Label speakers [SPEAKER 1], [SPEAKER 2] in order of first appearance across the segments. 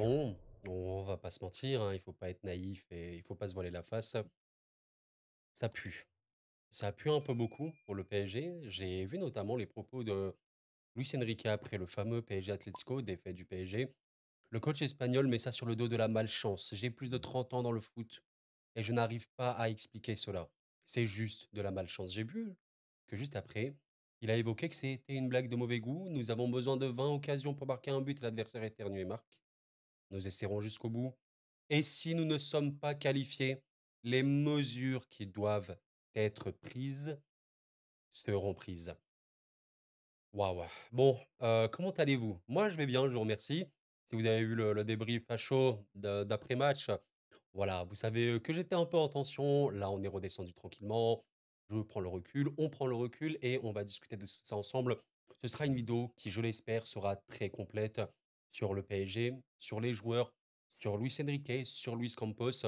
[SPEAKER 1] Bon, on va pas se mentir, hein, il faut pas être naïf et il faut pas se voiler la face. Ça pue. Ça pue un peu beaucoup pour le PSG. J'ai vu notamment les propos de Luis Enrique après le fameux PSG Atlético, défaite du PSG. Le coach espagnol met ça sur le dos de la malchance. J'ai plus de 30 ans dans le foot et je n'arrive pas à expliquer cela. C'est juste de la malchance. J'ai vu que juste après, il a évoqué que c'était une blague de mauvais goût. Nous avons besoin de 20 occasions pour marquer un but et l'adversaire éternue et marque. Nous essaierons jusqu'au bout. Et si nous ne sommes pas qualifiés, les mesures qui doivent être prises seront prises. Waouh! Bon, comment allez-vous? Moi, je vais bien, je vous remercie. Si vous avez vu le débrief à chaud d'après-match, voilà, vous savez, que j'étais un peu en tension. Là, on est redescendu tranquillement. Je prends le recul, on prend le recul et on va discuter de tout ça ensemble. Ce sera une vidéo qui, je l'espère, sera très complète sur le PSG, sur les joueurs, sur Luis Enrique, sur Luis Campos,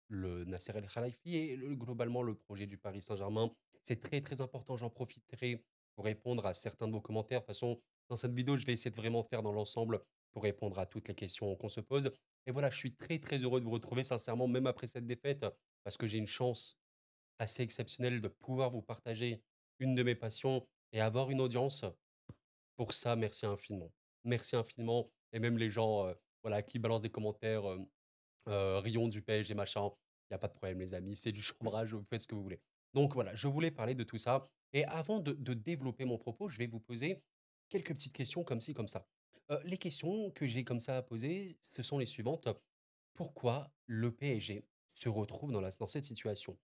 [SPEAKER 1] le Nasser El Khelaifi et globalement le projet du Paris Saint-Germain. C'est très, très important. J'en profiterai pour répondre à certains de vos commentaires. De toute façon, dans cette vidéo, je vais essayer de vraiment faire dans l'ensemble pour répondre à toutes les questions qu'on se pose. Et voilà, je suis très, très heureux de vous retrouver, sincèrement, même après cette défaite, parce que j'ai une chance assez exceptionnelle de pouvoir vous partager une de mes passions et avoir une audience. Pour ça, merci infiniment. Merci infiniment. Et même les gens voilà, qui balancent des commentaires, rions du PSG, machin, il n'y a pas de problème, les amis, c'est du chambrage, vous faites ce que vous voulez. Donc voilà, je voulais parler de tout ça. Et avant de développer mon propos, je vais vous poser quelques petites questions comme ci, comme ça. Les questions que j'ai comme ça à poser, ce sont les suivantes. Pourquoi le PSG se retrouve dans cette situation?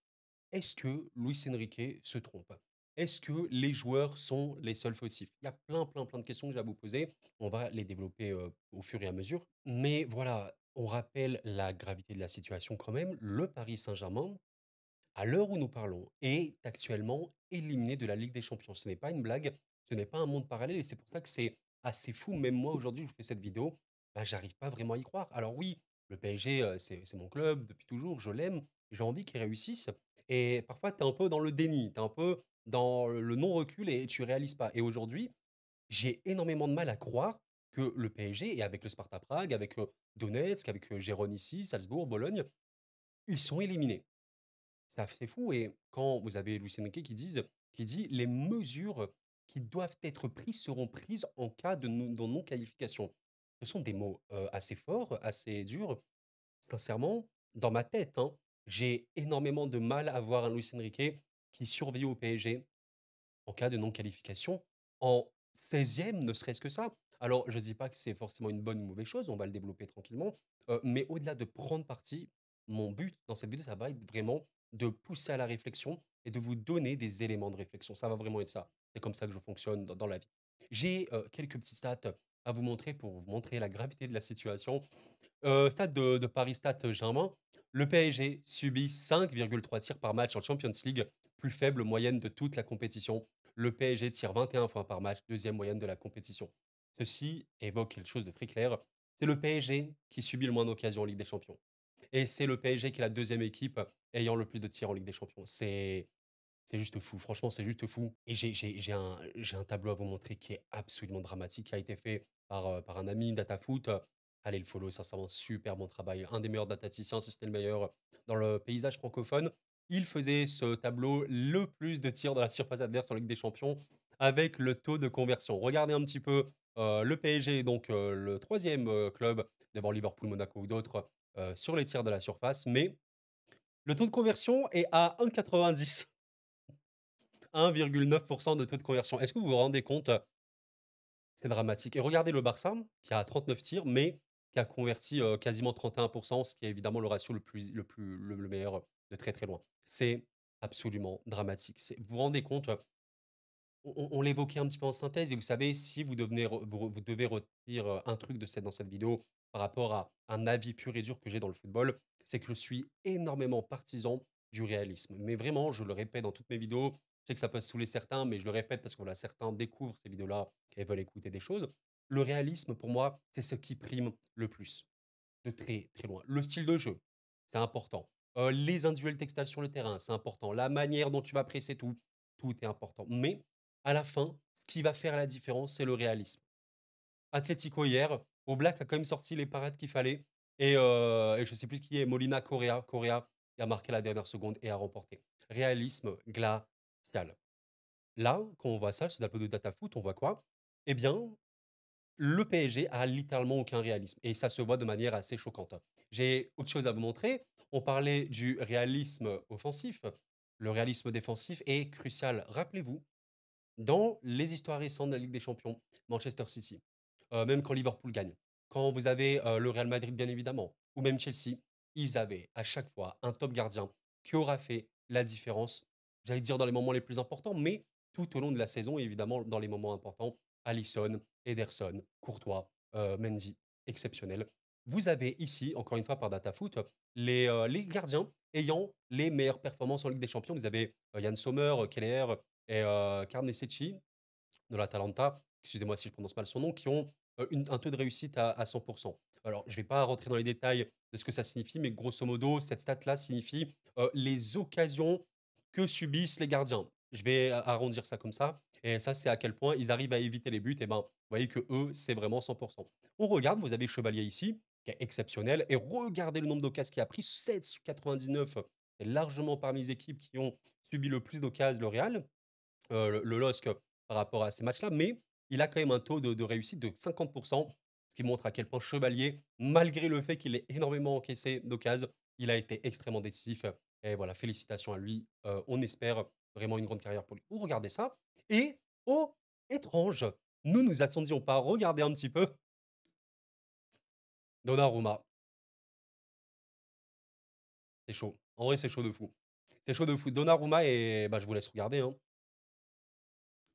[SPEAKER 1] Est-ce que Luis Enrique se trompe? Est-ce que les joueurs sont les seuls fautifs? Il y a plein, plein, plein de questions que j'ai à vous poser. On va les développer au fur et à mesure. Mais voilà, on rappelle la gravité de la situation quand même. Le Paris Saint-Germain, à l'heure où nous parlons, est actuellement éliminé de la Ligue des Champions. Ce n'est pas une blague, ce n'est pas un monde parallèle et c'est pour ça que c'est assez fou. Même moi, aujourd'hui, je vous fais cette vidéo, ben, j'arrive pas vraiment à y croire. Alors oui, le PSG, c'est mon club depuis toujours, je l'aime, j'ai envie qu'il réussisse. Et parfois, tu es un peu dans le déni, tu es un peu dans le non-recul et tu réalises pas. Et aujourd'hui, j'ai énormément de mal à croire que le PSG, et avec le Sparta Prague, avec Donetsk, avec Gérone ici, Salzbourg, Bologne, ils sont éliminés. C'est fou et quand vous avez Luis Enrique qui dit: «Les mesures qui doivent être prises seront prises en cas de non-qualification». Ce sont des mots, assez forts, assez durs. Sincèrement, dans ma tête, hein, j'ai énormément de mal à voir un Luis Enrique qui survit au PSG en cas de non-qualification, en 16e, ne serait-ce que ça. Alors, je ne dis pas que c'est forcément une bonne ou mauvaise chose, on va le développer tranquillement, mais au-delà de prendre parti, mon but dans cette vidéo, ça va être vraiment de pousser à la réflexion et de vous donner des éléments de réflexion. Ça va vraiment être ça. C'est comme ça que je fonctionne dans la vie. J'ai, quelques petites stats à vous montrer pour vous montrer la gravité de la situation. Stats de Paris Stats Germain, le PSG subit 5,3 tirs par match en Champions League, plus faible moyenne de toute la compétition. Le PSG tire 21 fois par match, deuxième moyenne de la compétition. Ceci évoque quelque chose de très clair. C'est le PSG qui subit le moins d'occasions en Ligue des Champions. Et c'est le PSG qui est la deuxième équipe ayant le plus de tirs en Ligue des Champions. C'est juste fou, franchement, c'est juste fou. Et j'ai un tableau à vous montrer qui est absolument dramatique, qui a été fait par un ami DataFoot. Allez le follow, sincèrement, super bon travail. Un des meilleurs dataticiens, si c'était le meilleur dans le paysage francophone. Il faisait ce tableau le plus de tirs dans la surface adverse en Ligue des Champions avec le taux de conversion. Regardez un petit peu le PSG, donc le troisième club devant Liverpool, Monaco ou d'autres sur les tirs de la surface. Mais le taux de conversion est à 1,90. 1,9 de taux de conversion. Est-ce que vous vous rendez compte? C'est dramatique et regardez le Barça, qui a 39 tirs, mais qui a converti, quasiment 31, ce qui est évidemment le ratio le meilleur de très, très loin. C'est absolument dramatique. C'est vous vous rendez compte? On l'évoquait un petit peu en synthèse et vous savez, si vous devenez re vous devez retenir, un truc dans cette vidéo par rapport à un avis pur et dur que j'ai dans le football, c'est que je suis énormément partisan du réalisme. Mais vraiment, je le répète dans toutes mes vidéos, je sais que ça peut saouler certains, mais je le répète parce que voilà, certains découvrent ces vidéos-là et veulent écouter des choses. Le réalisme, pour moi, c'est ce qui prime le plus, de très, très loin. Le style de jeu, c'est important. Les individuels textiles sur le terrain, c'est important. La manière dont tu vas presser tout, tout est important. Mais à la fin, ce qui va faire la différence, c'est le réalisme. Atlético hier, Oblak a quand même sorti les parades qu'il fallait et je sais plus qui est, Molina, Correa qui a marqué la dernière seconde et a remporté. Réalisme glacial. Là, quand on voit ça, ce tableau de data-foot, on voit quoi? Eh bien, le PSG a littéralement aucun réalisme et ça se voit de manière assez choquante. J'ai autre chose à vous montrer. On parlait du réalisme offensif. Le réalisme défensif est crucial. Rappelez-vous, dans les histoires récentes de la Ligue des Champions, Manchester City, même quand Liverpool gagne, quand vous avez le Real Madrid, bien évidemment, ou même Chelsea, ils avaient à chaque fois un top gardien qui aura fait la différence, j'allais dire dans les moments les plus importants, mais tout au long de la saison, et évidemment dans les moments importants, Alisson, Ederson, Courtois, Mendy, exceptionnel. Vous avez ici, encore une fois par DataFoot, les gardiens ayant les meilleures performances en Ligue des Champions. Vous avez Yann Sommer, Keller et Carnesecchi de l'Atalanta, excusez-moi si je prononce mal son nom, qui ont un taux de réussite à 100%. Alors, je ne vais pas rentrer dans les détails de ce que ça signifie, mais grosso modo, cette stat-là signifie les occasions que subissent les gardiens. Je vais arrondir ça comme ça. Et ça, c'est à quel point ils arrivent à éviter les buts. Et ben, vous voyez que eux, c'est vraiment 100%. On regarde, vous avez Chevalier ici, qui est exceptionnel. Et regardez le nombre d'occasions qu'il a pris, 7 sur 99. C'est largement parmi les équipes qui ont subi le plus d'occasions, le Real, le LOSC par rapport à ces matchs-là, mais il a quand même un taux de réussite de 50%, ce qui montre à quel point Chevalier, malgré le fait qu'il ait énormément encaissé d'occasions, il a été extrêmement décisif. Et voilà, félicitations à lui. On espère vraiment une grande carrière pour lui. Vous regardez ça. Et, oh, étrange, nous nous attendions pas. Regardez un petit peu Donnarumma. C'est chaud. En vrai, c'est chaud de fou. C'est chaud de fou. Donnarumma et bah, je vous laisse regarder, hein.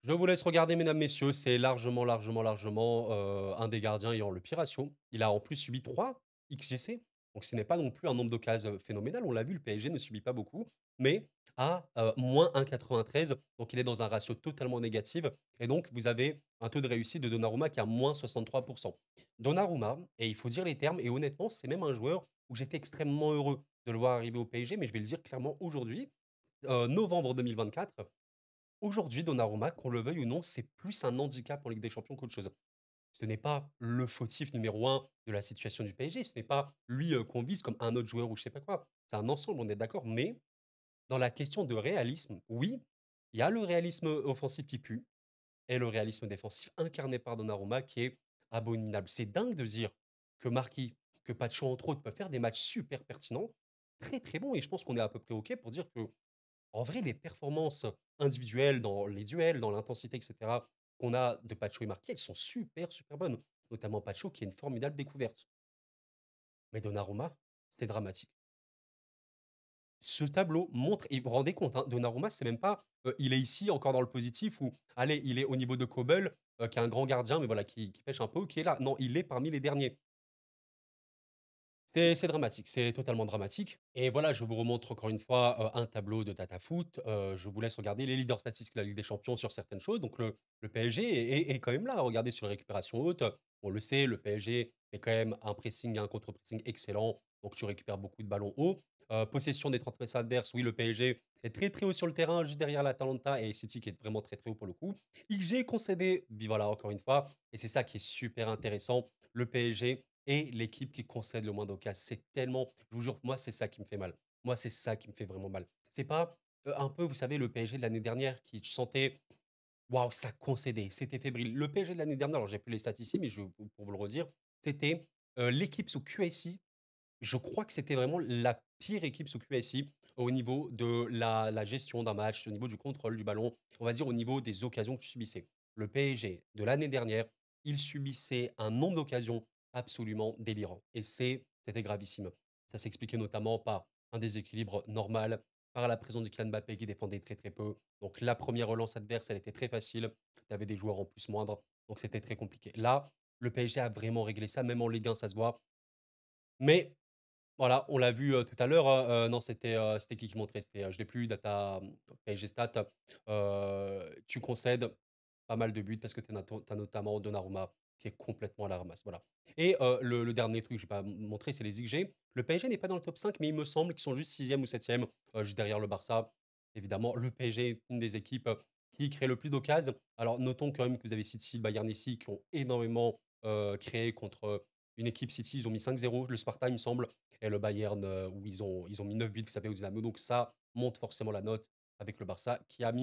[SPEAKER 1] Je vous laisse regarder, mesdames, messieurs. C'est largement, un des gardiens ayant le pire ratio. Il a en plus subi 3 XGC, donc ce n'est pas non plus un nombre d'occasions phénoménal. On l'a vu, le PSG ne subit pas beaucoup, mais à, moins 1,93, donc il est dans un ratio totalement négatif et donc vous avez un taux de réussite de Donnarumma qui est à moins 63%. Donnarumma, et il faut dire les termes et honnêtement, c'est même un joueur où j'étais extrêmement heureux de le voir arriver au PSG, mais je vais le dire clairement aujourd'hui, novembre 2024. Aujourd'hui, Donnarumma, qu'on le veuille ou non, c'est plus un handicap en Ligue des Champions qu'autre chose. Ce n'est pas le fautif numéro un de la situation du PSG, ce n'est pas lui, qu'on vise comme un autre joueur ou je sais pas quoi. C'est un ensemble, on est d'accord, mais dans la question de réalisme, oui, il y a le réalisme offensif qui pue et le réalisme défensif incarné par Donnarumma qui est abominable. C'est dingue de se dire que Marquis, que Pacho entre autres, peuvent faire des matchs super pertinents, très, très bons et je pense qu'on est à peu près OK pour dire que en vrai, les performances individuelles dans les duels, dans l'intensité et cetera, qu'on a de Pacho et Marquez, elles sont super, super bonnes. Notamment Pacho qui est une formidable découverte. Mais Donnarumma, c'est dramatique. Ce tableau montre et vous vous rendez compte, hein, Donnarumma, c'est même pas, il est ici encore dans le positif ou allez, il est au niveau de Kobel, qui est un grand gardien, mais voilà, qui pêche un peu, qui est là. Non, il est parmi les derniers. C'est dramatique, c'est totalement dramatique et voilà, je vous remontre encore une fois, un tableau de Datafoot. Je vous laisse regarder les leaders statistiques de la Ligue des Champions sur certaines choses. Donc le PSG est quand même là. Regardez sur les récupérations hautes, on le sait, le PSG est quand même un pressing et un contre-pressing excellent, donc tu récupères beaucoup de ballons hauts. Possession des 30 mètres adverses, oui, le PSG est très, très haut sur le terrain, juste derrière l'Atalanta et City qui est vraiment très, très haut pour le coup. XG concédé, puis voilà, encore une fois et c'est ça qui est super intéressant. Le PSG et l'équipe qui concède le moins d'occasions. C'est tellement je vous jure, moi, c'est ça qui me fait mal. Moi, c'est ça qui me fait vraiment mal. C'est pas, un peu, vous savez, le PSG de l'année dernière qui tu sentais, waouh, ça concédait, c'était fébrile. Le PSG de l'année dernière, alors j'ai plus les statistiques, mais je pour vous le redire, c'était, l'équipe sous QSI. Je crois que c'était vraiment la pire équipe sous QSI au niveau de la gestion d'un match, au niveau du contrôle du ballon, on va dire au niveau des occasions que tu subissais. Le PSG de l'année dernière, il subissait un nombre d'occasions absolument délirant et c'était gravissime. Ça s'expliquait notamment par un déséquilibre normal, par la présence de Kylian Mbappé qui défendait très, très peu. Donc la première relance adverse, elle était très facile. Tu avais des joueurs en plus moindres, donc c'était très compliqué. Là, le PSG a vraiment réglé ça, même en Ligue 1, ça se voit. Mais voilà, on l'a vu, tout à l'heure, non, c'était qui montrait? C'était, je l'ai plus, data, PSG Stats, tu concèdes pas mal de buts parce que tu as notamment Donnarumma qui est complètement à la ramasse, voilà et le dernier truc que j'ai pas montré, c'est les XG. Le PSG n'est pas dans le top 5, mais il me semble qu'ils sont juste 6e ou 7e, juste derrière le Barça. Évidemment, le PSG est une des équipes, qui crée le plus d'occasions. Alors notons quand même que vous avez City, le Bayern ici qui ont énormément, créé contre une équipe City, ils ont mis 5-0, le Sparta, il me semble, et le Bayern, où ils ont mis 9 buts, vous savez, au Dynamo. Donc ça monte forcément la note avec le Barça, qui a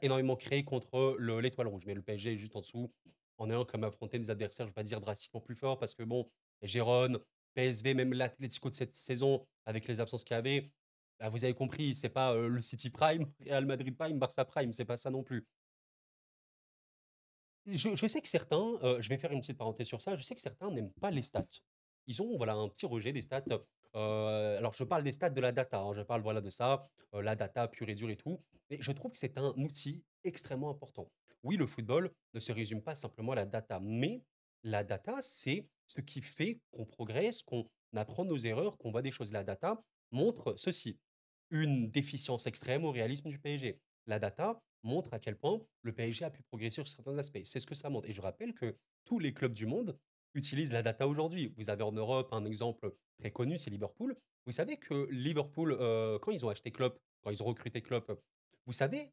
[SPEAKER 1] énormément créé contre l'Étoile Rouge. Mais le PSG est juste en dessous, en ayant quand même affronté des adversaires, je ne vais pas dire drastiquement plus forts, parce que bon, Gérone, PSV, même l'Atlético de cette saison, avec les absences qu'il y avait, bah, vous avez compris, c'est pas le City Prime, Real Madrid Prime, Barça Prime, c'est pas ça non plus. Je sais que certains, je vais faire une petite parenthèse sur ça, je sais que certains n'aiment pas les stats. Ils ont, voilà, un petit rejet des stats. Alors je parle des stats de la data, hein, je parle, voilà, de ça, la data pure et dure et tout. Mais je trouve que c'est un outil extrêmement important. Oui, le football ne se résume pas simplement à la data, mais la data, c'est ce qui fait qu'on progresse, qu'on apprend nos erreurs, qu'on voit des choses. La data montre ceci: une déficience extrême au réalisme du PSG. La data montre à quel point le PSG a pu progresser sur certains aspects. C'est ce que ça montre. Et je rappelle que tous les clubs du monde utilisent la data aujourd'hui. Vous avez en Europe un exemple très connu, c'est Liverpool. Vous savez que Liverpool, quand ils ont acheté Klopp, quand ils ont recruté Klopp, vous savez,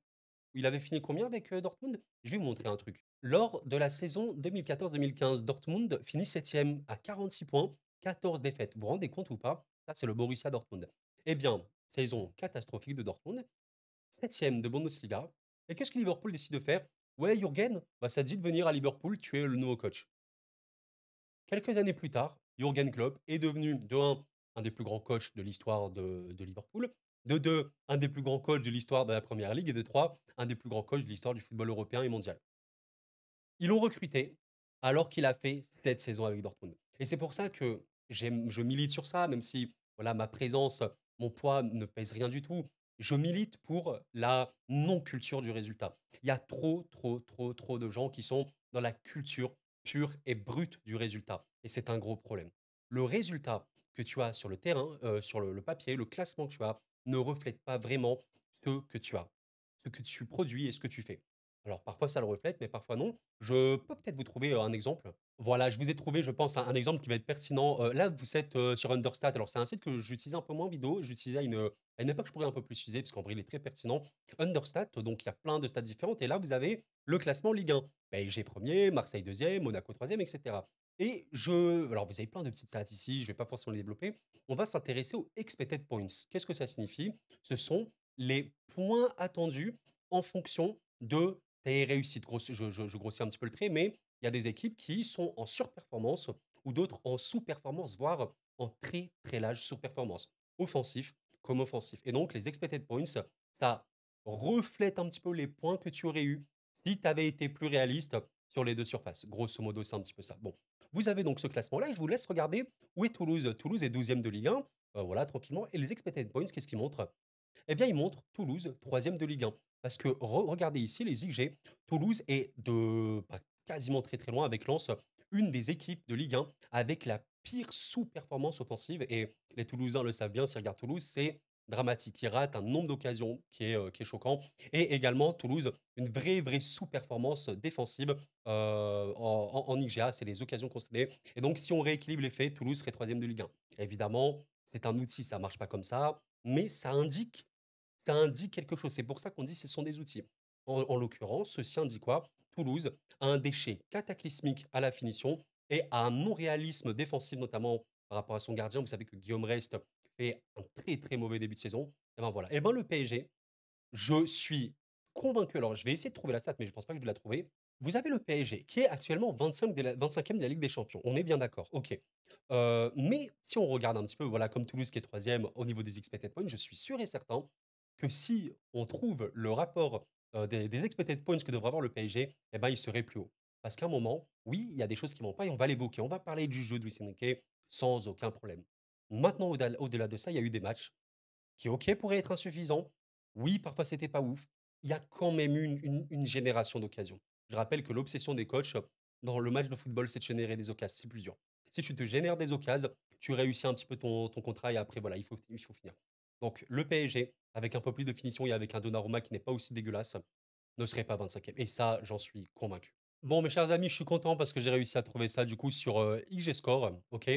[SPEAKER 1] il avait fini combien avec Dortmund? Je vais vous montrer un truc. Lors de la saison 2014-2015, Dortmund finit septième à 46 points, 14 défaites. Vous vous rendez compte ou pas? Ça, c'est le Borussia Dortmund. Eh bien, saison catastrophique de Dortmund, septième de Bundesliga. Et qu'est-ce que Liverpool décide de faire? Ouais, Jürgen, bah, ça te dit de venir à Liverpool, tu es le nouveau coach. Quelques années plus tard, Jürgen Klopp est devenu, de un des plus grands coachs de l'histoire de Liverpool, de 2 un des plus grands coachs de l'histoire de la Première Ligue, et de 3 un des plus grands coachs de l'histoire du football européen et mondial. Ils l'ont recruté alors qu'il a fait cette saison avec Dortmund. Et c'est pour ça que je milite sur ça, même si voilà, ma présence, mon poids ne pèse rien du tout. Je milite pour la non-culture du résultat. Il y a trop, trop, trop, trop de gens qui sont dans la culture pure et brute du résultat. Et c'est un gros problème. Le résultat que tu as sur le terrain, sur le papier, le classement que tu as, ne reflète pas vraiment ce que tu as, ce que tu produis et ce que tu fais. Alors parfois ça le reflète, mais parfois non. Je peux peut-être vous trouver, un exemple. Voilà, je vous ai trouvé, je pense, un exemple qui va être pertinent. Là, vous êtes, sur Understat. Alors c'est un site que j'utilise un peu moins vidéo, j'utilisais à une époque, je pourrais un peu plus utiliser parce qu'en vrai, il est très pertinent. Understat, donc il y a plein de stats différentes et là, vous avez le classement Ligue 1. PSG 1er, Marseille 2e, Monaco 3e, et cetera. Et alors vous avez plein de petites stats ici, je ne vais pas forcément les développer. On va s'intéresser aux expected points. Qu'est-ce que ça signifie? Ce sont les points attendus en fonction de tes réussites. Je grossis un petit peu le trait, mais il y a des équipes qui sont en surperformance ou d'autres en sous-performance, voire en très, très large sous-performance, offensif comme offensif. Et donc, les expected points, ça reflète un petit peu les points que tu aurais eu si tu avais été plus réaliste sur les deux surfaces. Grosso modo, c'est un petit peu ça. Bon, vous avez donc ce classement-là et je vous laisse regarder où est Toulouse. Toulouse est 12e de Ligue 1, voilà, tranquillement. Et les expected points, qu'est-ce qu'ils montrent? Eh bien, ils montrent Toulouse, troisième de Ligue 1. Parce que regardez ici les XG, Toulouse est de quasiment très très loin avec Lens, une des équipes de Ligue 1 avec la pire sous-performance offensive. Et les Toulousains le savent bien, s'ils regardent Toulouse, c'est dramatique. Ils ratent un nombre d'occasions qui est choquant. Et également, Toulouse, une vraie, vraie sous-performance défensive en IGA, c'est les occasions concédées. Et donc, si on rééquilibre les faits, Toulouse serait troisième de Ligue 1. Évidemment, c'est un outil, ça ne marche pas comme ça, mais ça indique quelque chose. C'est pour ça qu'on dit que ce sont des outils. En l'occurrence, ceci indique quoi? Toulouse a un déchet cataclysmique à la finition et a un non-réalisme défensif, notamment par rapport à son gardien. Vous savez que Guillaume Rest fait un très très mauvais début de saison. Et ben voilà. Et ben le PSG, je suis convaincu. Alors, je vais essayer de trouver la stat, mais je ne pense pas que je vais la trouver. Vous avez le PSG qui est actuellement 25e de la Ligue des Champions. On est bien d'accord, ok. Mais si on regarde un petit peu, voilà, comme Toulouse qui est troisième au niveau des expected points, je suis sûr et certain que si on trouve le rapport des expected points que devrait avoir le PSG, eh ben, il serait plus haut. Parce qu'à un moment, oui, il y a des choses qui ne vont pas et on va l'évoquer. On va parler du jeu de Luis Enrique sans aucun problème. Maintenant, au-delà de ça, il y a eu des matchs qui, OK, pourraient être insuffisants. Oui, parfois, c'était pas ouf. Il y a quand même eu une génération d'occasions. Je rappelle que l'obsession des coachs dans le match de football, c'est de générer des occasions. C'est plus dur. Si tu te génères des occasions, tu réussis un petit peu ton contrat et après, voilà, il faut finir. Donc, le PSG, avec un peu plus de finition et avec un Donnarumma qui n'est pas aussi dégueulasse, ne serait pas 25e. Et ça, j'en suis convaincu. Bon, mes chers amis, je suis content parce que j'ai réussi à trouver ça du coup sur XG Score. Ok.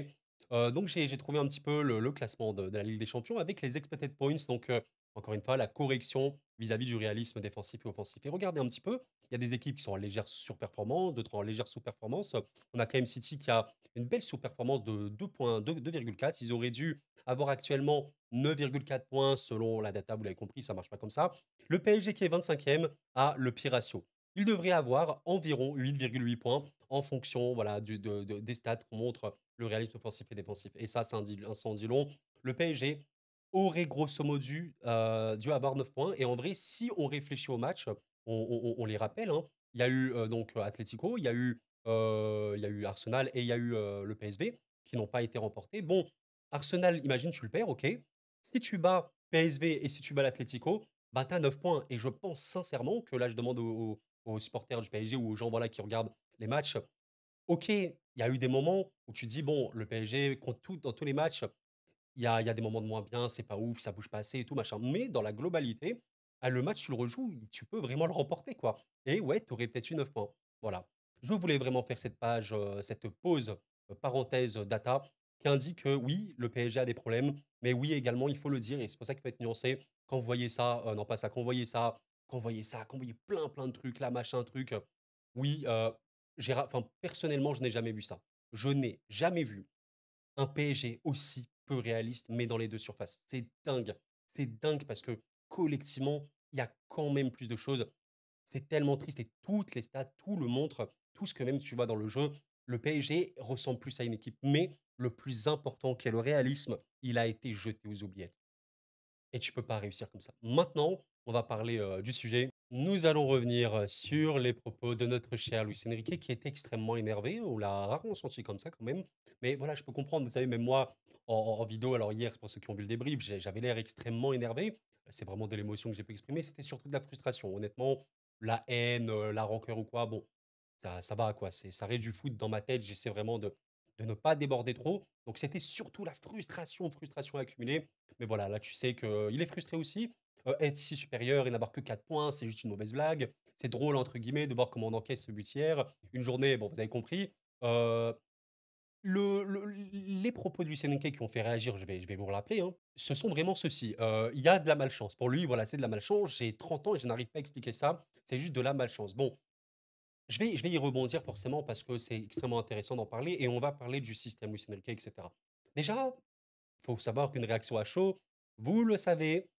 [SPEAKER 1] Donc, j'ai trouvé un petit peu le classement de la Ligue des Champions avec les expected points. Donc, Encore une fois, la correction vis-à-vis du réalisme défensif et offensif. Et regardez un petit peu, il y a des équipes qui sont en légère surperformance, d'autres en légère sous-performance. On a quand même City qui a une belle sous-performance de 2,4. Ils auraient dû avoir actuellement 9,4 points selon la data, vous l'avez compris, ça marche pas comme ça. Le PSG qui est 25e a le pire ratio. Il devrait avoir environ 8,8 points en fonction voilà, des stats qu'on montre le réalisme offensif et défensif. Et ça ça en dit long. Le PSG aurait grosso modo dû avoir 9 points. Et en vrai, si on réfléchit au match, on les rappelle, hein, il y a eu donc Atlético, il y a eu Arsenal et il y a eu le PSV qui n'ont pas été remportés. Bon, Arsenal, imagine, tu le perds, ok. Si tu bats PSV et si tu bats l'Atlético, bah, tu as 9 points. Et je pense sincèrement que là, je demande aux supporters du PSG ou aux gens voilà, qui regardent les matchs, ok, il y a eu des moments où tu dis, bon, le PSG, dans tous les matchs, il y a des moments de moins bien, c'est pas ouf, ça bouge pas assez et tout machin. Mais dans la globalité, le match, tu le rejoues, tu peux vraiment le remporter, quoi. Et ouais, tu aurais peut-être eu 9 points. Voilà. Je voulais vraiment faire cette page, cette pause, parenthèse, data, qui indique que oui, le PSG a des problèmes, mais oui, également, il faut le dire, et c'est pour ça qu'il faut être nuancé. Quand vous voyez ça, non pas ça, quand vous voyez ça, quand vous voyez ça, quand vous voyez plein, plein de trucs, là, machin, truc, oui, enfin, personnellement, je n'ai jamais vu ça. Je n'ai jamais vu un PSG aussi peu réaliste, mais dans les 2 surfaces. C'est dingue. C'est dingue parce que collectivement, il y a quand même plus de choses. C'est tellement triste et toutes les stats, tout le montre, tout ce que même tu vois dans le jeu, le PSG ressemble plus à une équipe. Mais le plus important qui est le réalisme, il a été jeté aux oubliettes. Et tu peux pas réussir comme ça. Maintenant, on va parler, du sujet. Nous allons revenir, sur les propos de notre cher Luis Enrique qui était extrêmement énervé. On l'a rarement senti comme ça quand même. Mais voilà, je peux comprendre. Vous savez, même moi, en vidéo, alors hier, c'est pour ceux qui ont vu le débrief, j'avais l'air extrêmement énervé. C'est vraiment de l'émotion que j'ai pu exprimer. C'était surtout de la frustration. Honnêtement, la haine, la rancœur ou quoi, bon, ça va quoi. Ça reste du foot dans ma tête. J'essaie vraiment de ne pas déborder trop. Donc c'était surtout la frustration accumulée. Mais voilà, là, tu sais qu'il est frustré aussi. Être si supérieur et n'avoir que 4 points, c'est juste une mauvaise blague. C'est «drôle» entre guillemets de voir comment on encaisse le but hier. Une journée, bon, vous avez compris. Heu, les propos de Luis Enrique qui ont fait réagir, je vais vous le rappeler, hein, ce sont vraiment ceux-ci. Il y a de la malchance. Pour lui, voilà, c'est de la malchance. J'ai 30 ans et je n'arrive pas à expliquer ça. C'est juste de la malchance. Bon, je vais y rebondir forcément parce que c'est extrêmement intéressant d'en parler et on va parler du système Luis Enrique et cetera. Déjà, il faut savoir qu'une réaction à chaud, vous le savez,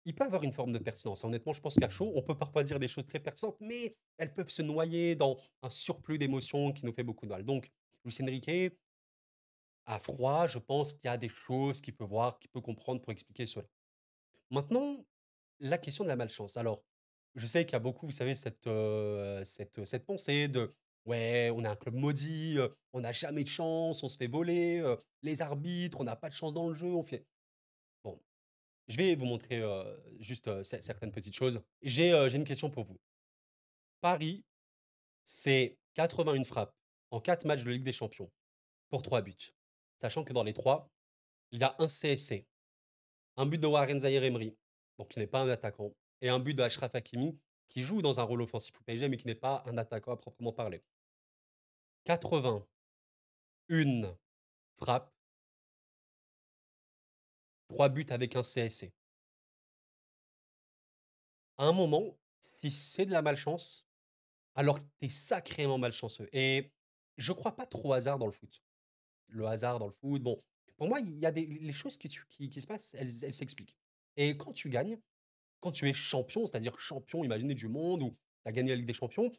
[SPEAKER 1] il peut avoir une forme de pertinence. Honnêtement, je pense qu'à chaud, on peut parfois dire des choses très pertinentes, mais elles peuvent se noyer dans un surplus d'émotions qui nous fait beaucoup de mal. Donc, Luis Enrique, à froid, je pense qu'il y a des choses qu'il peut voir, qu'il peut comprendre pour expliquer cela. Maintenant, la question de la malchance. Alors, je sais qu'il y a beaucoup, vous savez, cette pensée de ouais, on est un club maudit, on n'a jamais de chance, on se fait voler, les arbitres, on n'a pas de chance dans le jeu, on fait. Bon, je vais vous montrer juste certaines petites choses. J'ai une question pour vous. Paris, c'est 81 frappes en 4 matchs de Ligue des Champions pour 3 buts. Sachant que dans les 3, il y a un CSC, un but de Warren Zaïre-Emery, donc qui n'est pas un attaquant, et un but de Achraf Hakimi, qui joue dans un rôle offensif au PSG, mais qui n'est pas un attaquant à proprement parler. 81 frappes, 3 buts avec un CSC. À un moment, si c'est de la malchance, alors tu es sacrément malchanceux. Et je crois pas trop au hasard dans le foot. Le hasard dans le foot, bon, pour moi, il y a les choses qui se passent, elles s'expliquent. Et quand tu gagnes, quand tu es champion, c'est-à-dire champion, imaginez, du monde ou tu as gagné la Ligue des champions,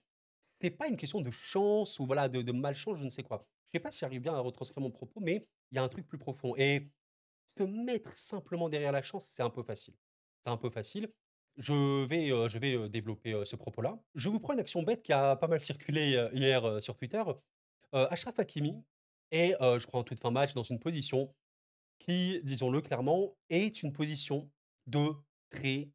[SPEAKER 1] c'est pas une question de chance ou voilà, de malchance, je ne sais quoi. Je sais pas si j'arrive bien à retranscrire mon propos, mais il y a un truc plus profond. Et se mettre simplement derrière la chance, c'est un peu facile. C'est un peu facile. Je vais développer ce propos-là. Je vous prends une action bête qui a pas mal circulé hier sur Twitter. Achraf Hakimi est, je crois, en toute fin de match, dans une position qui, disons-le clairement, est une position de très,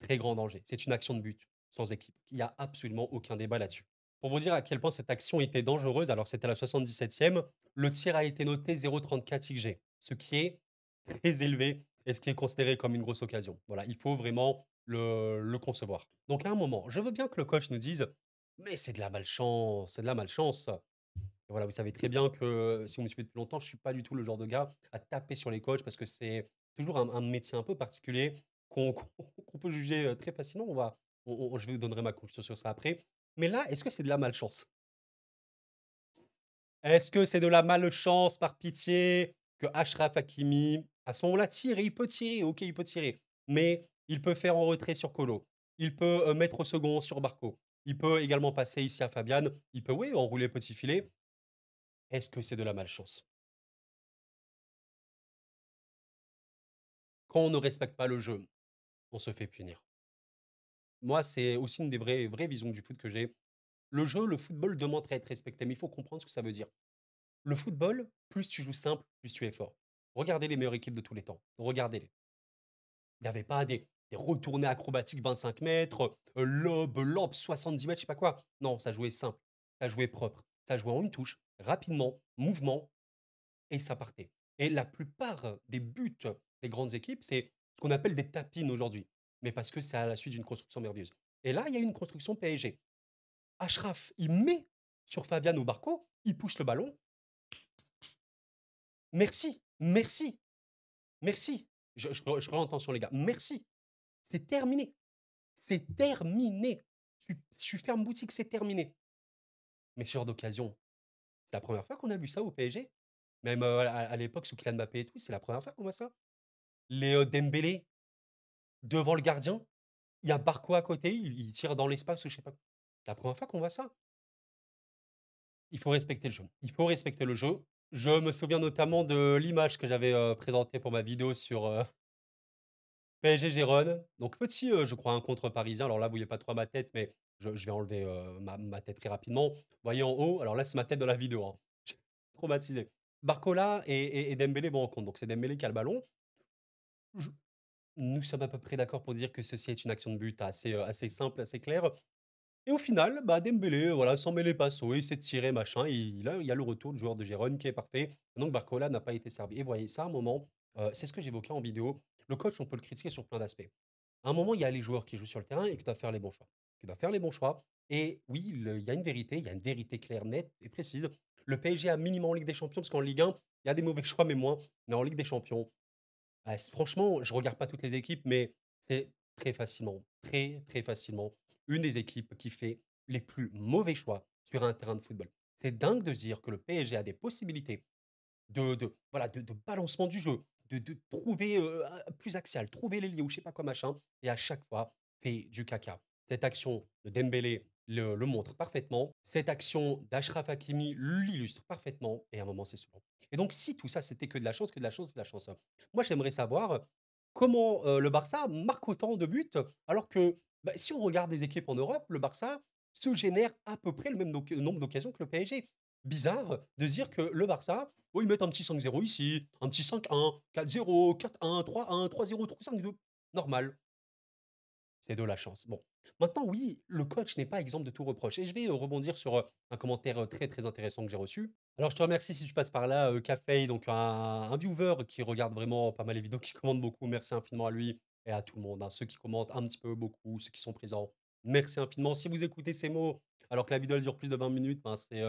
[SPEAKER 1] très grand danger. C'est une action de but, sans équipe. Il n'y a absolument aucun débat là-dessus. Pour vous dire à quel point cette action était dangereuse, alors c'était à la 77e, le tir a été noté 0,34 XG, ce qui est très élevé et ce qui est considéré comme une grosse occasion. Voilà, il faut vraiment le concevoir. Donc à un moment, je veux bien que le coach nous dise, mais c'est de la malchance, c'est de la malchance. Voilà, vous savez très bien que si vous me suivez depuis longtemps, je suis pas du tout le genre de gars à taper sur les coachs parce que c'est toujours un métier un peu particulier. qu'on peut juger, très facilement. Je vous donnerai ma conclusion sur ça après. Mais là, est-ce que c'est de la malchance? Est-ce que c'est de la malchance par pitié que Achraf Hakimi, à ce moment-là, tire et il peut tirer, OK, il peut tirer, mais il peut faire en retrait sur Kolo. Il peut, mettre au second sur Barco. Il peut également passer ici à Fabian. Il peut, oui, enrouler petit filet. Est-ce que c'est de la malchance? Quand on ne respecte pas le jeu, on se fait punir. Moi, c'est aussi une des vraies visions du foot que j'ai. Le jeu, le football demande à être respecté, mais il faut comprendre ce que ça veut dire. Le football, plus tu joues simple, plus tu es fort. Regardez les meilleures équipes de tous les temps. Regardez-les. Il n'y avait pas des retournées acrobatiques 25 mètres, lob 70 mètres, je sais pas quoi. Non, ça jouait simple, ça jouait propre, ça jouait en une touche, rapidement, mouvement et ça partait. Et la plupart des buts des grandes équipes, c'est ce qu'on appelle des tapines aujourd'hui, mais parce que c'est à la suite d'une construction merveilleuse. Et là, il y a une construction PSG. Achraf, il met sur Fabian Barco, il pousse le ballon. Merci, merci, merci. Je remets en tension, les gars. Merci. C'est terminé. C'est terminé. Tu fermes boutique, c'est terminé. Mais ce genre d'occasion, c'est la première fois qu'on a vu ça au PSG. Même à l'époque, sous Kylian Mbappé et tout, c'est la première fois qu'on voit ça. Les Dembélé devant le gardien, il y a Barco à côté, il tire dans l'espace ou je sais pas. C'est la première fois qu'on voit ça. Il faut respecter le jeu. Il faut respecter le jeu. Je me souviens notamment de l'image que j'avais présentée pour ma vidéo sur PSG Gérone. Donc petit, je crois, un contre parisien. Alors là, vous voyez pas trop ma tête, mais je vais enlever ma tête très rapidement. Vous voyez en haut, alors là, c'est ma tête dans la vidéo, hein. Traumatisé. Barcola et Dembélé vont en compte. Donc c'est Dembélé qui a le ballon. Je- Nous sommes à peu près d'accord pour dire que ceci est une action de but assez simple, assez claire. Et au final, bah, Dembélé, voilà, sans mêler pinceau, il s'est tiré, machin. Et il y a le retour du joueur de Gérone qui est parfait. Donc Barcola n'a pas été servi. Et voyez, ça, à un moment, c'est ce que j'évoquais en vidéo. Le coach, on peut le critiquer sur plein d'aspects. À un moment, il y a les joueurs qui jouent sur le terrain et qui doivent faire les bons choix. Qui doivent faire les bons choix. Et oui, il y a une vérité, il y a une vérité claire, nette et précise. Le PSG a minimum en Ligue des Champions, parce qu'en Ligue 1, il y a des mauvais choix, mais moins. Mais en Ligue des Champions, franchement, je regarde pas toutes les équipes, mais c'est très facilement, très facilement, une des équipes qui fait les plus mauvais choix sur un terrain de football. C'est dingue de se dire que le PSG a des possibilités voilà, de balancement du jeu, de trouver, plus axial, trouver les liés ou je sais pas quoi machin et à chaque fois, fait du caca. Cette action de Dembélé le montre parfaitement. Cette action d'Achraf Hakimi l'illustre parfaitement et à un moment, c'est souvent. Et donc si tout ça, c'était que de la chance, que de la chance, que de la chance, moi, j'aimerais savoir comment, le Barça marque autant de buts alors que, bah, si on regarde les équipes en Europe, le Barça se génère à peu près le même nombre d'occasions que le PSG. Bizarre de se dire que le Barça, oh, ils mettent un petit 5-0 ici, un petit 5-1, 4-0, 4-1, 3-1, 3-0, 3-5-2. Normal, c'est de la chance. Bon, maintenant, oui, le coach n'est pas exempt de tout reproche. Et je vais rebondir sur un commentaire très intéressant que j'ai reçu. Alors, je te remercie si tu passes par là, Café, donc un viewer qui regarde vraiment pas mal les vidéos, qui commente beaucoup. Merci infiniment à lui et à tout le monde, hein, ceux qui commentent un petit peu, beaucoup, ceux qui sont présents. Merci infiniment. Si vous écoutez ces mots alors que la vidéo elle dure plus de 20 minutes, ben, c'est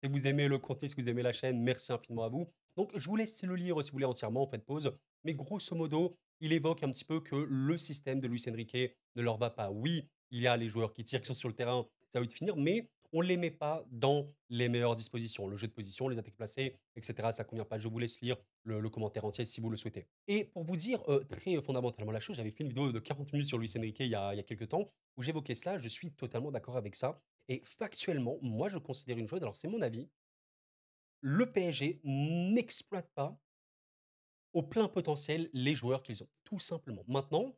[SPEAKER 1] que vous aimez le contenu, si vous aimez la chaîne. Merci infiniment à vous. Donc, je vous laisse le lire si vous voulez entièrement, faites pause. Mais grosso modo, il évoque un petit peu que le système de Luis Enrique ne leur va pas. Oui, il y a les joueurs qui tirent, qui sont sur le terrain, ça va vite finir, mais on ne les met pas dans les meilleures dispositions. Le jeu de position, les attaques placées, etc., ça ne convient pas. Je vous laisse lire le commentaire entier si vous le souhaitez. Et pour vous dire très fondamentalement la chose, j'avais fait une vidéo de 40 minutes sur Luis Enrique il y a quelques temps où j'évoquais cela. Je suis totalement d'accord avec ça. Et factuellement, moi, je considère une chose, alors c'est mon avis, le PSG n'exploite pas au plein potentiel les joueurs qu'ils ont, tout simplement. Maintenant,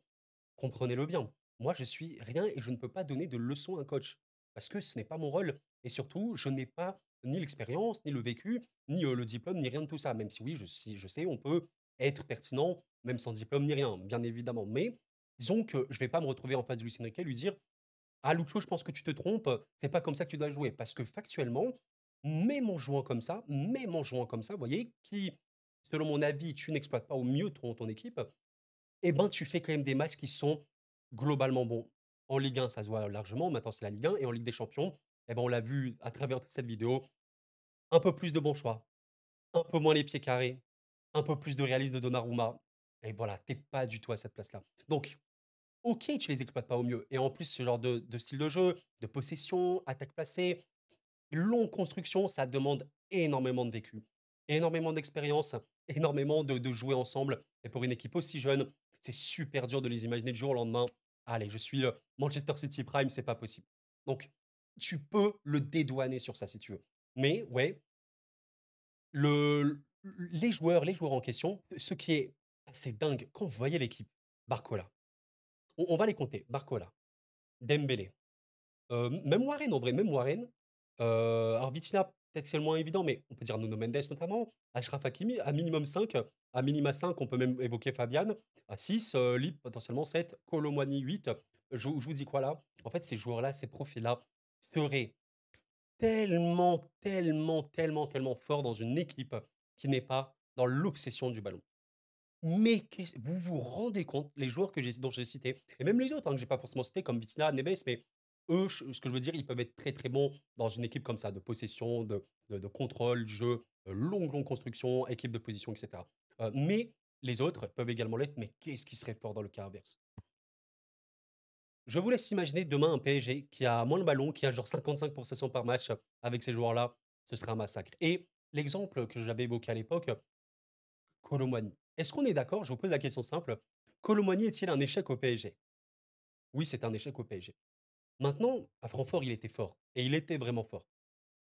[SPEAKER 1] comprenez-le bien, moi je suis rien et je ne peux pas donner de leçons à un coach parce que ce n'est pas mon rôle et surtout, je n'ai pas ni l'expérience, ni le vécu, ni, le diplôme, ni rien de tout ça. Même si oui, je sais, on peut être pertinent même sans diplôme ni rien, bien évidemment. Mais disons que je vais pas me retrouver en face de Luis Enrique et lui dire: «Ah Lucho, je pense que tu te trompes, c'est pas comme ça que tu dois jouer». Parce que factuellement, même en jouant comme ça, vous voyez, qui, selon mon avis, tu n'exploites pas au mieux ton équipe, eh ben, tu fais quand même des matchs qui sont globalement bons. En Ligue 1, ça se voit largement, maintenant c'est la Ligue 1 et en Ligue des Champions, eh ben, on l'a vu à travers toute cette vidéo, un peu plus de bons choix, un peu moins les pieds carrés, un peu plus de réalisme de Donnarumma et voilà, tu es pas du tout à cette place-là. Donc OK, tu les exploites pas au mieux et en plus, ce genre de style de jeu, de possession, attaque placée, longue construction, ça demande énormément de vécu, énormément d'expérience, énormément de jouer ensemble et pour une équipe aussi jeune, c'est super dur de les imaginer du jour au lendemain: «Allez, je suis, Manchester City Prime», c'est pas possible. Donc tu peux le dédouaner sur ça si tu veux. Mais ouais, les joueurs en question, ce qui est assez dingue, quand vous voyez l'équipe, Barcola, on va les compter, Barcola, Dembélé, même Warren en vrai, même Warren, alors Vitinha, peut-être c'est le moins évident, mais on peut dire Nuno Mendes notamment, Achraf Hakimi, à minimum 5, à minima 5, on peut même évoquer Fabian, à 6, Lip potentiellement 7, Kolo 8. Je vous dis quoi là? En fait, ces joueurs-là, ces profils-là seraient tellement, tellement, tellement, tellement forts dans une équipe qui n'est pas dans l'obsession du ballon. Mais vous vous rendez compte, les joueurs dont j'ai cités, et même les autres, hein, que j'ai pas forcément cités, comme Vitinha, Neves, mais eux, ce que je veux dire, ils peuvent être très très bons dans une équipe comme ça, de possession, de contrôle, du jeu, longue construction, équipe de position, etc. Mais les autres peuvent également l'être, mais qu'est-ce qui serait fort dans le cas inverse? Je vous laisse imaginer demain un PSG qui a moins le ballon, qui a genre 55 possessions par match avec ces joueurs-là, ce serait un massacre. Et l'exemple que j'avais évoqué à l'époque, Kolo Muani. Est-ce qu'on est d'accord? Je vous pose la question simple. Kolo Muani est-il un échec au PSG? Oui, c'est un échec au PSG. Maintenant, à Francfort, il était fort et il était vraiment fort.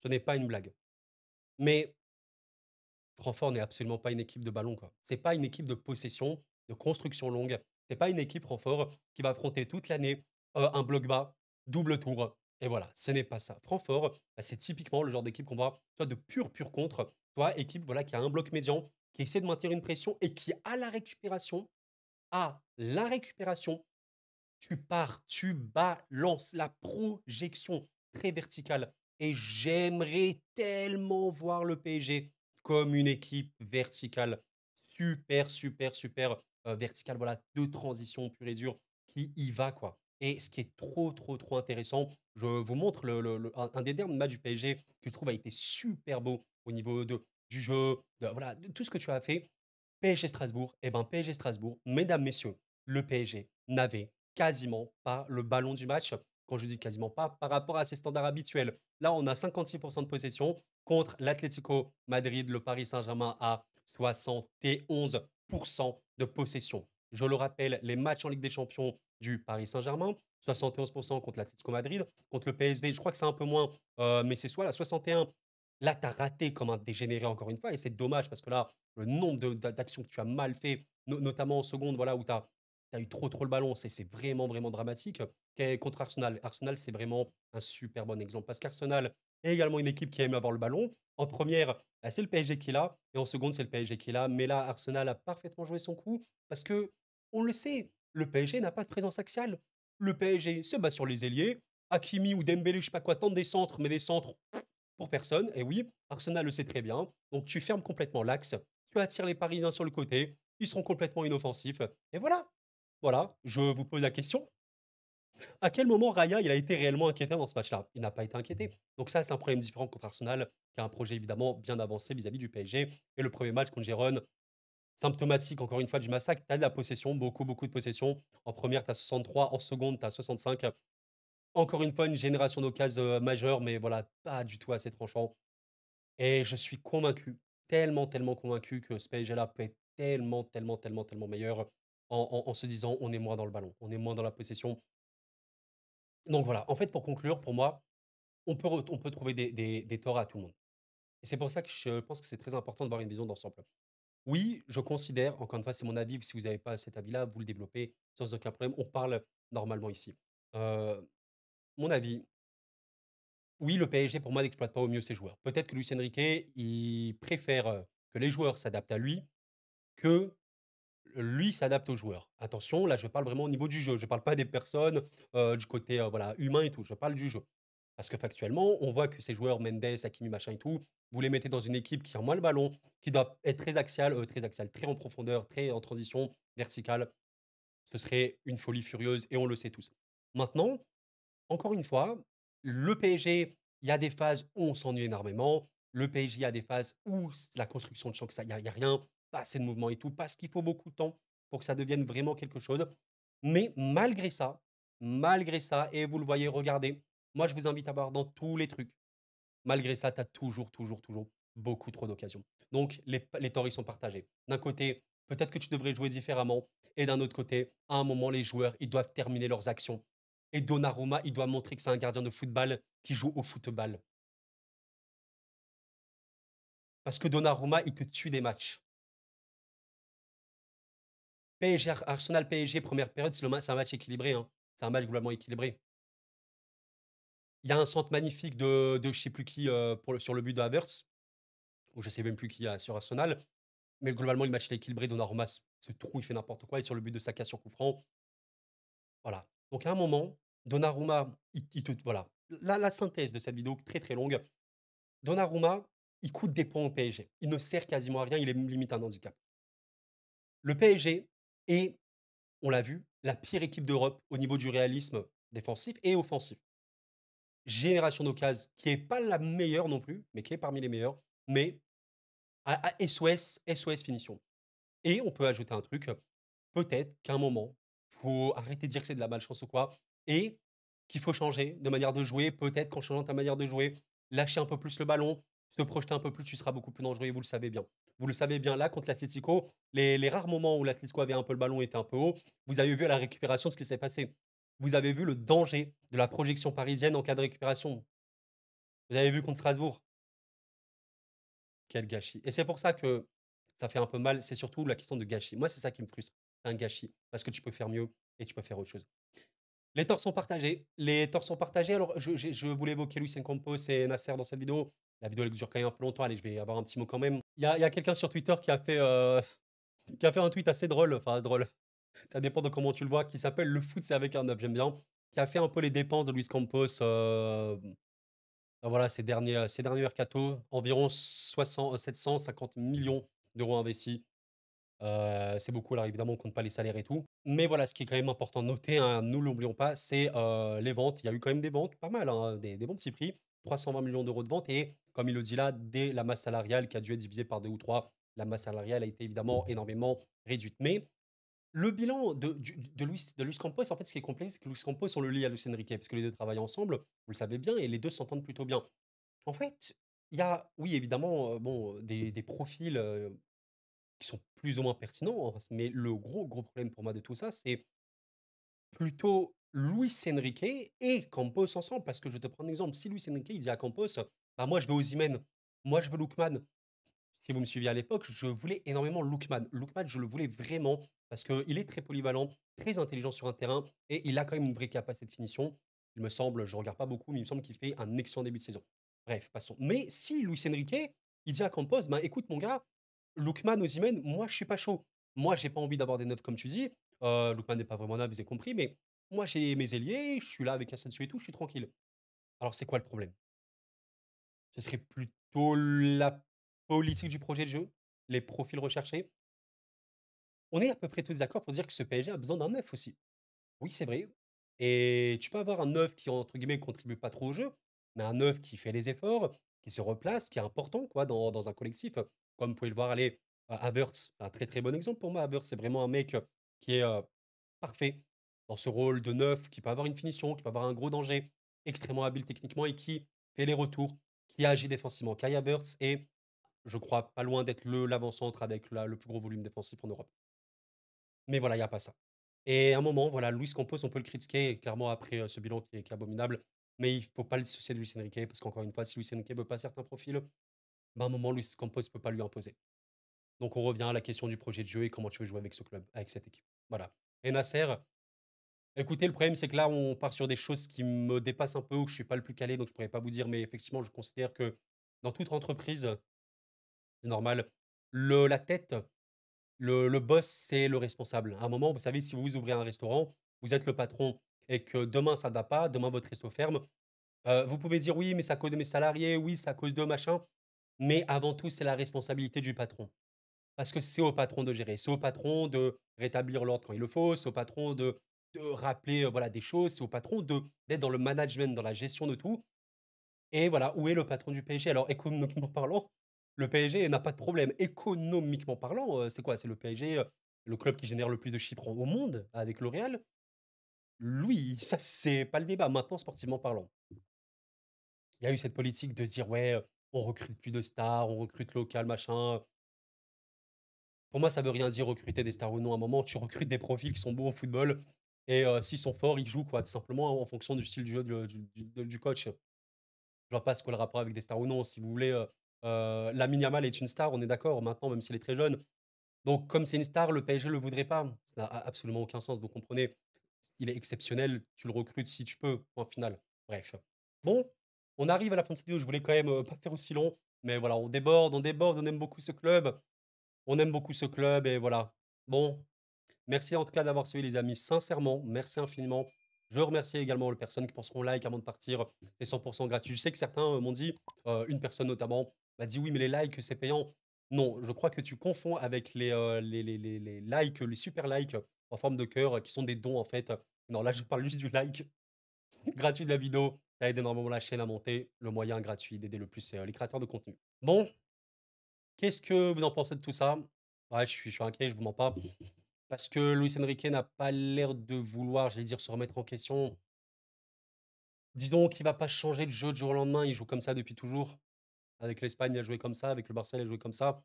[SPEAKER 1] Ce n'est pas une blague. Mais Francfort n'est absolument pas une équipe de ballon, quoi. C'est pas une équipe de possession, de construction longue. C'est pas une équipe Francfort qui va affronter toute l'année, un bloc bas, double tour et voilà, ce n'est pas ça. Francfort, bah, c'est typiquement le genre d'équipe qu'on voit, soit de pur contre, soit équipe, voilà, qui a un bloc médian, qui essaie de maintenir une pression et qui, à la récupération, tu pars, tu balances la projection très verticale et j'aimerais tellement voir le PSG comme une équipe verticale, super, super, super, verticale, voilà, de transition pure et dure, qui y va, quoi. Et ce qui est trop, trop, trop intéressant, je vous montre le un des derniers matchs du PSG que je trouve a été super beau au niveau du jeu, de voilà, de tout ce que tu as fait. PSG Strasbourg, eh ben, PSG Strasbourg, mesdames, messieurs, le PSG n'avait quasiment pas le ballon du match. Quand je dis quasiment pas, par rapport à ses standards habituels. Là, on a 56 de possession contre l'Atlético Madrid, le Paris Saint-Germain à 71 de possession. Je le rappelle, les matchs en Ligue des Champions du Paris Saint-Germain, 71 contre l'Atlético Madrid, contre le PSV, je crois que c'est un peu moins, mais c'est soit la 61. Là, tu as raté comme un dégénéré encore une fois et c'est dommage parce que là, le nombre d'actions que tu as mal fait, notamment en seconde, voilà, où tu as eu trop le ballon, c'est vraiment, vraiment dramatique. Contre Arsenal. Arsenal, c'est vraiment un super bon exemple parce qu'Arsenal est également une équipe qui aime avoir le ballon. En première, bah, c'est le PSG qui l'a et en seconde, c'est le PSG qui l'a. Mais là, Arsenal a parfaitement joué son coup parce que, on le sait, le PSG n'a pas de présence axiale. Le PSG se bat sur les ailiers. Hakimi ou Dembélé, je sais pas quoi, tentent des centres, mais des centres pour personne. Et oui, Arsenal le sait très bien. Donc tu fermes complètement l'axe, tu attires les Parisiens sur le côté, ils seront complètement inoffensifs. Et voilà. Voilà, je vous pose la question. À quel moment Raya, il a été réellement inquiété dans ce match-là? Il n'a pas été inquiété. Donc ça, c'est un problème différent contre Arsenal, qui a un projet évidemment bien avancé vis-à-vis du PSG. Et le premier match contre Gérone, symptomatique encore une fois du massacre, tu as de la possession, beaucoup, beaucoup de possession. En première, tu as 63, en seconde, tu as 65. Encore une fois, une génération d'occasions majeures, mais voilà, pas du tout assez tranchant. Et je suis convaincu, tellement, tellement convaincu que ce PSG-là peut être tellement, tellement, tellement, tellement meilleur en se disant on est moins dans le ballon, on est moins dans la possession. Donc voilà, en fait, pour conclure, pour moi, on peut trouver des torts à tout le monde. Et c'est pour ça que je pense que c'est très important d'avoir une vision d'ensemble. Oui, je considère, encore une fois, c'est mon avis, si vous n'avez pas cet avis-là, vous le développez sans aucun problème. On parle normalement ici. Heu, Mon avis, oui, le PSG, pour moi, n'exploite pas au mieux ses joueurs. Peut-être que Luis Enrique, il préfère que les joueurs s'adaptent à lui que lui s'adapte aux joueurs. Attention, là, je parle vraiment au niveau du jeu. Je ne parle pas des personnes, du côté, voilà, humain et tout. Je parle du jeu. Parce que factuellement, on voit que ces joueurs, Mendes, Hakimi, machin et tout, vous les mettez dans une équipe qui a moins le ballon, qui doit être très axiale, très en profondeur, très en transition verticale. Ce serait une folie furieuse et on le sait tous. Maintenant, encore une fois, le PSG, il y a des phases où on s'ennuie énormément. Le PSG, il y a des phases où la construction de champ, il y a rien, pas assez de mouvement et tout, parce qu'il faut beaucoup de temps pour que ça devienne vraiment quelque chose. Mais malgré ça et vous le voyez, regardez, moi je vous invite à voir dans tous les trucs. Malgré ça, tu as toujours beaucoup trop d'occasions. Donc les torts, ils sont partagés. D'un côté, peut-être que tu devrais jouer différemment et d'un autre côté, à un moment, les joueurs, ils doivent terminer leurs actions et Donnarumma, il doit montrer que c'est un gardien de football qui joue au football. Parce que Donnarumma, il te tue des matchs. PSG Arsenal PSG première période, c'est un match équilibré, hein. C'est un match globalement équilibré. Il y a un centre magnifique de je sais plus qui, sur le but de Havertz, ou je sais même plus qui a sur Arsenal. Mais globalement, le match il est équilibré. Donnarumma se trouve, il fait n'importe quoi et sur le but de Saka sur coup franc, voilà. Donc à un moment, Donnarumma, il te voilà. La synthèse de cette vidéo très, très longue, Donnarumma, il coûte des points au PSG. Il ne sert quasiment à rien, il est limite un handicap. Le PSG est, on l'a vu, la pire équipe d'Europe au niveau du réalisme défensif et offensif. Génération d'occasions qui est pas la meilleure non plus, mais qui est parmi les meilleures, mais à SOS finition. Et on peut ajouter un truc, peut-être qu'à un moment, faut arrêter de dire que c'est de la malchance ou quoi et qu'il faut changer de manière de jouer. Peut-être qu'en changeant ta manière de jouer, lâcher un peu plus le ballon, se projeter un peu plus, tu seras beaucoup plus dangereux et vous le savez bien. Vous le savez bien, là, contre l'Atlético, les rares moments où l'Atlético avait un peu le ballon, était un peu haut, vous avez vu à la récupération ce qui s'est passé. Vous avez vu le danger de la projection parisienne en cas de récupération. Vous avez vu contre Strasbourg. Quel gâchis. Et c'est pour ça que ça fait un peu mal, c'est surtout la question de gâchis. Moi, c'est ça qui me frustre, c'est un gâchis, parce que tu peux faire mieux et tu peux faire autre chose. Les torts sont partagés, les torts sont partagés. Alors, je voulais évoquer Luis Campos et Nasser dans cette vidéo. La vidéo, elle dure quand même un peu longtemps, allez, je vais avoir un petit mot quand même. Il y a quelqu'un sur Twitter qui a fait, qui a fait un tweet assez drôle, enfin drôle, ça dépend de comment tu le vois, qui s'appelle «Le foot, c'est avec un œuf», j'aime bien, qui a fait un peu les dépenses de Luis Campos, voilà, ces derniers mercato, environ 750 millions d'euros investis. C'est beaucoup, alors évidemment, on compte pas les salaires et tout. Mais voilà, ce qui est quand même important de noter, hein, nous l'oublions pas, c'est, les ventes. Il y a eu quand même des ventes, pas mal, hein, des bons petits prix. 320 millions d'euros de ventes et comme il le dit là, dès la masse salariale qui a dû être divisée par 2 ou 3, la masse salariale a été évidemment énormément réduite. Mais le bilan de Luis Campos, en fait, ce qui est complexe, c'est que Luis Campos, on le lie à Luis Enrique parce que les 2 travaillent ensemble, vous le savez bien et les 2 s'entendent plutôt bien. En fait, il y a, oui, évidemment, bon, des profils, qui sont plus ou moins pertinents, hein, mais le gros problème pour moi de tout ça, c'est plutôt Luis Enrique et Campos ensemble. Parce que je te prends un exemple, si Luis Enrique, il dit à Campos: «Bah, moi, je veux Osimhen, moi, je veux Lookman». Si vous me suiviez à l'époque, je voulais énormément Lookman. Lookman, je le voulais vraiment parce qu'il est très polyvalent, très intelligent sur un terrain et il a quand même une vraie capacité de finition. Il me semble, je regarde pas beaucoup, mais il me semble qu'il fait un excellent début de saison. Bref, passons. Mais si Luis Enrique, il dit à Campos: «Ben, écoute mon gars, Lookman, Osimhen, moi je suis pas chaud. Moi j'ai pas envie d'avoir des neufs comme tu dis. Lookman n'est pas vraiment neuf, vous avez compris, mais moi j'ai mes ailiers, je suis là avec Asensio et tout, je suis tranquille». Alors c'est quoi le problème? Ce serait plutôt la politique du projet de jeu, les profils recherchés. On est à peu près tous d'accord pour dire que ce PSG a besoin d'un neuf aussi. Oui, c'est vrai. Et tu peux avoir un neuf qui, entre guillemets, contribue pas trop au jeu, mais un neuf qui fait les efforts, qui se replace, qui est important quoi, dans un collectif. Comme vous pouvez le voir, aller Havertz, c'est un très très bon exemple pour moi. Havertz, c'est vraiment un mec qui est parfait dans ce rôle de neuf, qui peut avoir une finition, qui peut avoir un gros danger, extrêmement habile techniquement et qui fait les retours, qui agit défensivement. Kai Havertz est, je crois, pas loin d'être l'avant-centre avec le plus gros volume défensif en Europe. Mais voilà, il y a pas ça. Et à un moment, voilà, Luis Campos, on peut le critiquer clairement après, ce bilan qui est abominable, mais il faut pas le dissocier de Luis Enrique parce qu'encore une fois, si Luis Enrique veut pas certains profils, ben, à un moment, Luis Campos peut pas lui imposer. Donc on revient à la question du projet de jeu et comment tu veux jouer avec ce club, avec cette équipe. Voilà. Et Nasser, écoutez, le problème, c'est que là, on part sur des choses qui me dépassent un peu, où je suis pas le plus calé, donc je pourrais pas vous dire, mais effectivement, je considère que dans toute entreprise, c'est normal, la tête, le boss, c'est le responsable. À un moment, vous savez, si vous ouvrez un restaurant, vous êtes le patron et que demain ça ne va pas, demain votre resto ferme, vous pouvez dire: «Oui, mais c'est à cause de mes salariés, oui, c'est à cause de machin», mais avant tout, c'est la responsabilité du patron. Parce que c'est au patron de gérer, c'est au patron de rétablir l'ordre quand il le faut, c'est au patron de rappeler, voilà, des choses, c'est au patron d'être dans le management, dans la gestion de tout et voilà, où est le patron du PSG? Alors économiquement parlant, le PSG n'a pas de problème. Économiquement parlant, c'est quoi? C'est le PSG, le club qui génère le plus de chiffres au monde avec le Real, lui, ça, c'est pas le débat. Maintenant, sportivement parlant, il y a eu cette politique de se dire: «Ouais, on recrute plus de stars, on recrute local, machin». Pour moi, ça veut rien dire recruter des stars ou non. À un moment, tu recrutes des profils qui sont bons au football et s'ils sont forts, ils jouent quoi, tout simplement en fonction du style du jeu du coach. Je vois pas ce que le rapport avec des stars ou non. Si vous voulez, Lamine Yamal est une star, on est d'accord maintenant, même s'il est très jeune. Donc comme c'est une star, le PSG le voudrait pas. Ça n'a a absolument aucun sens, vous comprenez? Il est exceptionnel, tu le recrutes si tu peux, point final. Bref. Bon, on arrive à la fin de cette vidéo, je voulais quand même, pas faire aussi long, mais voilà, on déborde, on aime beaucoup ce club. On aime beaucoup ce club et voilà. Bon, merci en tout cas d'avoir suivi les amis, sincèrement, merci infiniment. Je remercie également les personnes qui penseront like avant de partir, c'est 100 gratuit. Je sais que certains, m'ont dit, une personne notamment m'a dit: «Oui, mais les likes, c'est payant». Non, je crois que tu confonds avec les likes, les super likes en forme de cœur, qui sont des dons en fait. Non, là, je parle juste du like gratuit de la vidéo. Ça aide énormément la chaîne à monter. Le moyen gratuit d'aider le plus, c'est, les créateurs de contenu. Bon, qu'est-ce que vous en pensez de tout ça? Ouais, je suis inquiet, je vous mens pas. Parce que Luis Enrique n'a pas l'air de vouloir, j'allais dire, se remettre en question. Disons qu'il va pas changer de jeu du jour au lendemain, il joue comme ça depuis toujours. Avec l'Espagne, il a joué comme ça, avec le Barça, il a joué comme ça.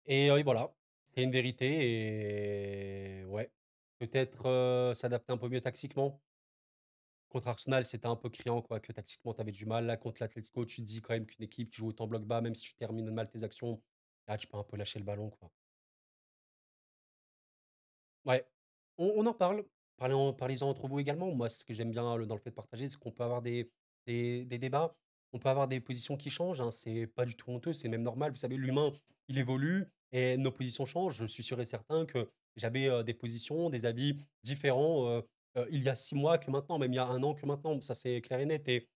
[SPEAKER 1] Et voilà, c'est une vérité et ouais, peut-être, s'adapter un peu mieux tactiquement. Contre Arsenal, c'était un peu criant quoi, que tactiquement, tu avais du mal. Là, contre l'Atlético, tu te dis quand même qu'une équipe qui joue autant bloc bas, même si tu termines mal tes actions, ah, tu peux un peu lâcher le ballon, quoi. Ouais, on en parle. Parlez-en entre vous également. Moi, ce que j'aime bien dans le fait de partager, c'est qu'on peut avoir des débats, on peut avoir des positions qui changent, hein. C'est pas du tout honteux, c'est même normal. Vous savez, l'humain, il évolue et nos positions changent. Je suis sûr et certain que j'avais, des positions, des avis différents, il y a 6 mois que maintenant, même il y a 1 an que maintenant. Ça, c'est clair et net et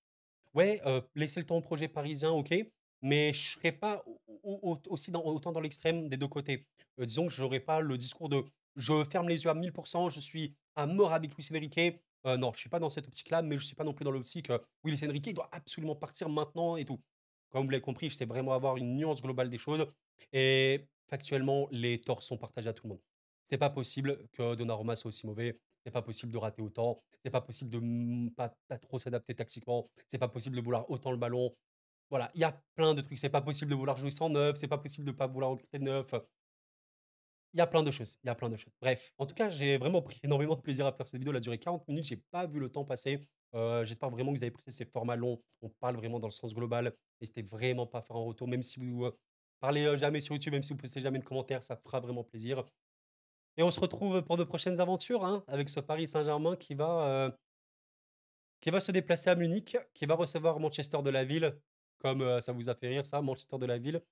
[SPEAKER 1] ouais, laisser le temps au projet parisien, OK, mais je serais pas aussi autant dans l'extrême des 2 côtés. Disons que j'aurais pas le discours de: «Je ferme les yeux à 1000%, je suis à mort avec Luis Enrique». Non, je suis pas dans cette optique-là, mais je suis pas non plus dans l'optique, oui, Luis Enrique, il doit absolument partir maintenant et tout. Comme vous l'avez compris, je sais vraiment avoir une nuance globale des choses et factuellement, les torts sont partagés à tout le monde. C'est pas possible que Donnarumma soit aussi mauvais, c'est pas possible de rater autant, c'est pas possible de, pas trop s'adapter tactiquement, c'est pas possible de vouloir autant le ballon. Voilà, il y a plein de trucs, c'est pas possible de vouloir jouer sans neuf, c'est pas possible de pas vouloir recruter de neuf. Il y a plein de choses, il y a plein de choses. Bref, en tout cas, j'ai vraiment pris énormément de plaisir à faire cette vidéo, elle a duré 40 minutes, j'ai pas vu le temps passer. J'espère vraiment que vous avez apprécié ces formats longs, on parle vraiment dans le sens global. N'hésitez vraiment pas à faire un retour, même si vous, parlez, jamais sur YouTube, même si vous postez jamais de commentaires, ça fera vraiment plaisir. Et on se retrouve pour de prochaines aventures, hein, avec ce Paris Saint-Germain qui va se déplacer à Munich, qui va recevoir Manchester de la ville, comme, ça vous a fait rire ça, Manchester de la ville,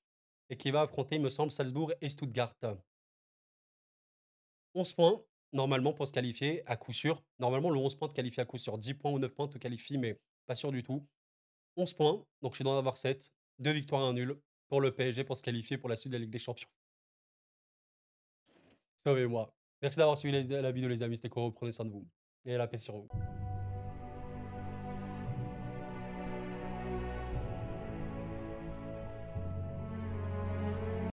[SPEAKER 1] et qui va affronter, il me semble, Salzbourg et Stuttgart. 11 points, normalement, pour se qualifier à coup sûr. Normalement, le 11 points te qualifie à coup sûr. 10 points ou 9 points te qualifie, mais pas sûr du tout. 11 points, donc je suis d'en avoir 7. 2 victoires et 1 nul pour le PSG pour se qualifier pour la suite de la Ligue des Champions. Sauvez-moi. Merci d'avoir suivi la vidéo, les amis. C'était Koro, prenez soin de vous. Et la paix sur vous.